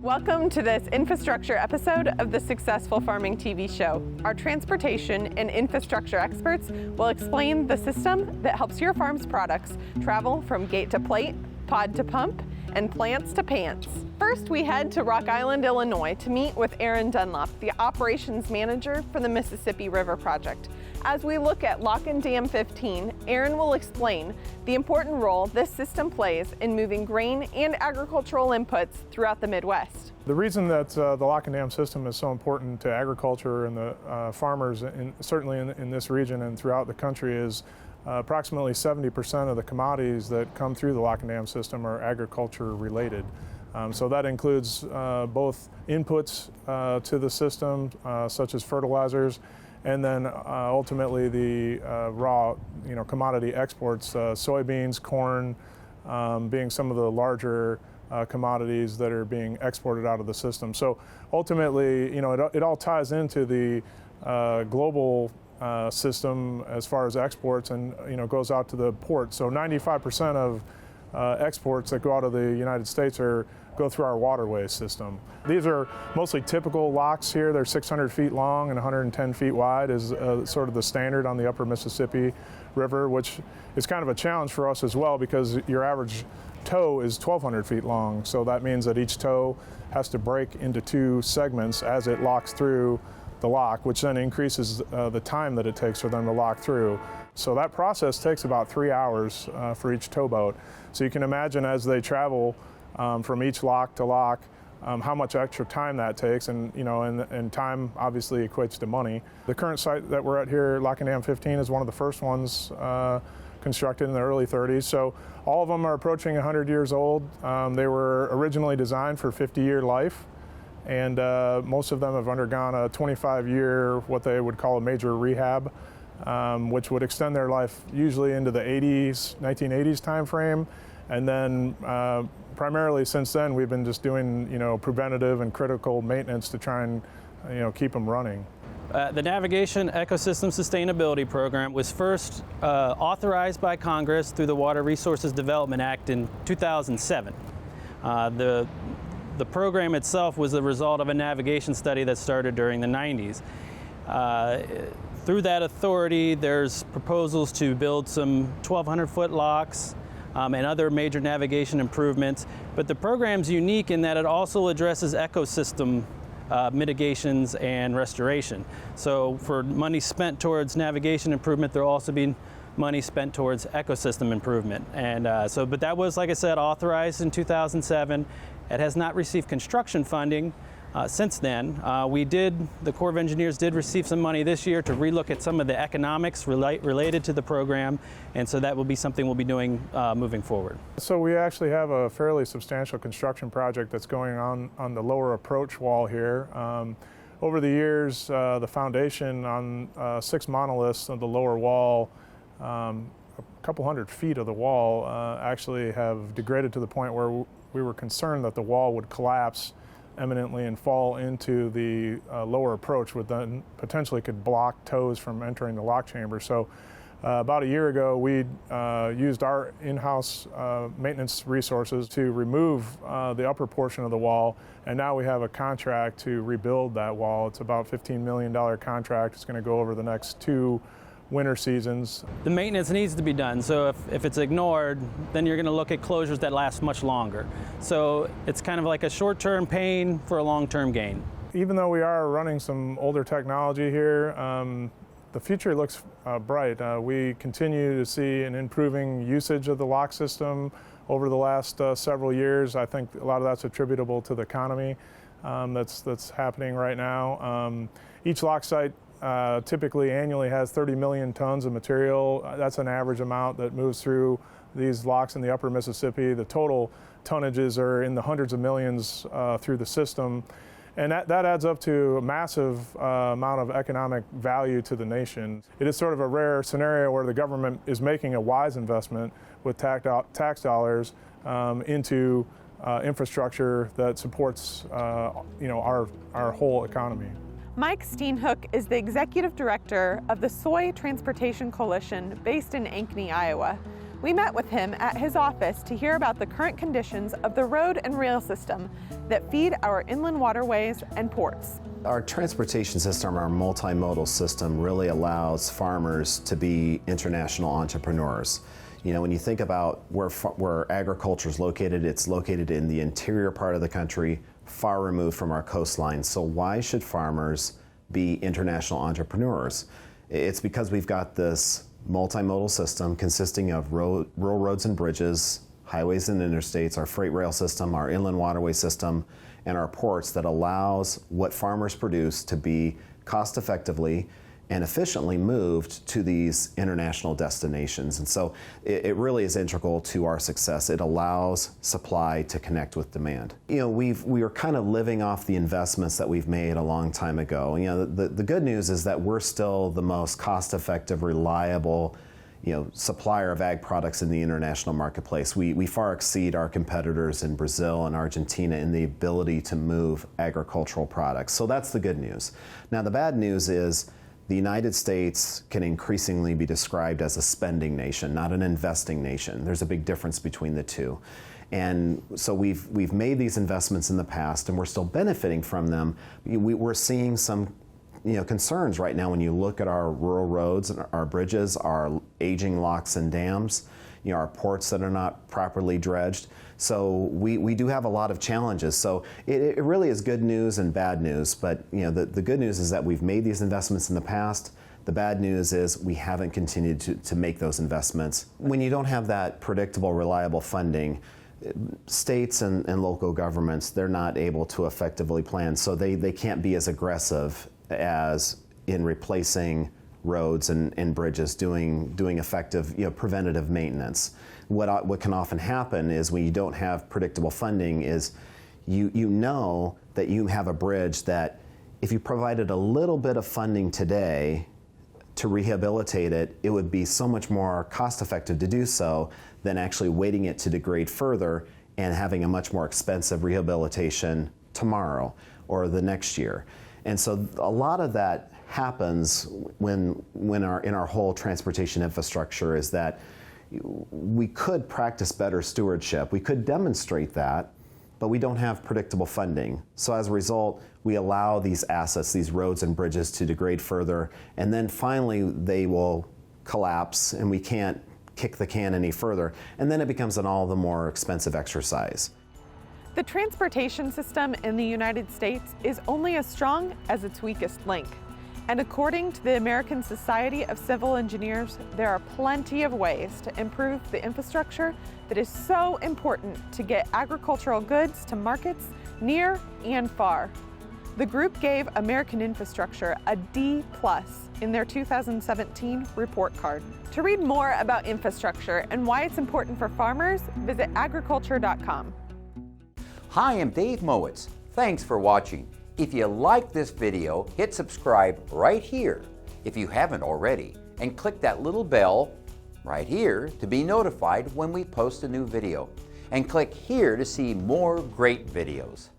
Welcome to this infrastructure episode of the Successful Farming TV show. Our transportation and infrastructure experts will explain the system that helps your farm's products travel from gate to plate, pod to pump, and plants to pants. First, we head to Rock Island, Illinois to meet with Aaron Dunlop, the operations manager for the Mississippi River Project. As we look at Lock and Dam 15, Aaron will explain the important role this system plays in moving grain and agricultural inputs throughout the Midwest. The reason that the Lock and Dam system is so important to agriculture and the farmers, certainly in this region and throughout the country, is approximately 70% of the commodities that come through the Lock and Dam system are agriculture related. So that includes both inputs to the system, such as fertilizers, and then ultimately the raw, commodity exports, soybeans, corn, being some of the larger commodities that are being exported out of the system. So ultimately, it all ties into the global system as far as exports, and goes out to the port. So 95% of exports that go out of the United States go through our waterway system. These are mostly typical locks here. They're 600 feet long and 110 feet wide is sort of the standard on the upper Mississippi River, which is kind of a challenge for us as well because your average tow is 1,200 feet long. So that means that each tow has to break into two segments as it locks through the lock, which then increases the time that it takes for them to lock through. So that process takes about 3 hours for each towboat. So you can imagine as they travel from each lock to lock, how much extra time that takes, and time obviously equates to money. The current site that we're at here, Lock and Dam 15, is one of the first ones constructed in the early 30s. So all of them are approaching 100 years old. They were originally designed for 50-year life, and most of them have undergone a 25-year, what they would call a major rehab, which would extend their life usually into the 1980s time frame. And then primarily since then, we've been just doing, preventative and critical maintenance to try and, keep them running. The Navigation Ecosystem Sustainability Program was first authorized by Congress through the Water Resources Development Act in 2007. The program itself was the result of a navigation study that started during the 90s. Through that authority, there's proposals to build some 1,200-foot locks and other major navigation improvements. But the program's unique in that it also addresses ecosystem mitigations and restoration. So for money spent towards navigation improvement, there'll also be money spent towards ecosystem improvement. And but that was, like I said, authorized in 2007. It has not received construction funding since then. The Corps of Engineers did receive some money this year to relook at some of the economics related to the program, and so that will be something we'll be doing moving forward. So we actually have a fairly substantial construction project that's going on the lower approach wall here. Over the years, the foundation on 6 monoliths of the lower wall, a couple hundred feet of the wall actually have degraded to the point where we were concerned that the wall would collapse eminently and fall into the lower approach, which then potentially could block tows from entering the lock chamber. So about a year ago, we used our in-house maintenance resources to remove the upper portion of the wall, and now we have a contract to rebuild that wall. It's about a $15 million contract. It's going to go over the next 2 winter seasons. The maintenance needs to be done, so if it's ignored, then you're going to look at closures that last much longer. So it's kind of like a short-term pain for a long-term gain. Even though we are running some older technology here, the future looks bright. We continue to see an improving usage of the lock system over the last several years. I think a lot of that's attributable to the economy that's happening right now. Each lock site typically annually has 30 million tons of material. That's an average amount that moves through these locks in the upper Mississippi. The total tonnages are in the hundreds of millions through the system. And that adds up to a massive amount of economic value to the nation. It is sort of a rare scenario where the government is making a wise investment with tax dollars into infrastructure that supports our whole economy. Mike Steenhoek is the executive director of the Soy Transportation Coalition based in Ankeny, Iowa. We met with him at his office to hear about the current conditions of the road and rail system that feed our inland waterways and ports. Our transportation system, our multimodal system, really allows farmers to be international entrepreneurs. You know, when you think about where agriculture is located, it's located in the interior part of the country, far removed from our coastline. So why should farmers be international entrepreneurs? It's because we've got this multimodal system consisting of rural roads and bridges, highways and interstates, our freight rail system, our inland waterway system, and our ports that allows what farmers produce to be cost effectively and efficiently moved to these international destinations. And so it really is integral to our success. It allows supply to connect with demand. You know, we are kind of living off the investments that we've made a long time ago. You know, the good news is that we're still the most cost-effective, reliable, you know, supplier of ag products in the international marketplace. We far exceed our competitors in Brazil and Argentina in the ability to move agricultural products. So that's the good news. Now the bad news is the United States can increasingly be described as a spending nation, not an investing nation. There's a big difference between the two. And so we've made these investments in the past and we're still benefiting from them. We're seeing some concerns right now when you look at our rural roads and our bridges, our aging locks and dams, our ports that are not properly dredged. So we do have a lot of challenges. So it really is good news and bad news. But the good news is that we've made these investments in the past. The bad news is we haven't continued to make those investments. When you don't have that predictable, reliable funding, states and local governments, they're not able to effectively plan. So they can't be as aggressive as in replacing roads and bridges, doing effective preventative maintenance. What can often happen is when you don't have predictable funding is you know that you have a bridge that if you provided a little bit of funding today to rehabilitate it, it would be so much more cost effective to do so than actually waiting it to degrade further and having a much more expensive rehabilitation tomorrow or the next year. And so a lot of that happens when in our whole transportation infrastructure is that we could practice better stewardship. We could demonstrate that, but we don't have predictable funding. So as a result, we allow these assets, these roads and bridges to degrade further, and then finally they will collapse and we can't kick the can any further. And then it becomes an all the more expensive exercise. The transportation system in the United States is only as strong as its weakest link. And according to the American Society of Civil Engineers, there are plenty of ways to improve the infrastructure that is so important to get agricultural goods to markets near and far. The group gave American infrastructure a D+ in their 2017 report card. To read more about infrastructure and why it's important for farmers, visit agriculture.com. Hi, I'm Dave Mowitz. Thanks for watching. If you like this video, hit subscribe right here if you haven't already, and click that little bell right here to be notified when we post a new video. And click here to see more great videos.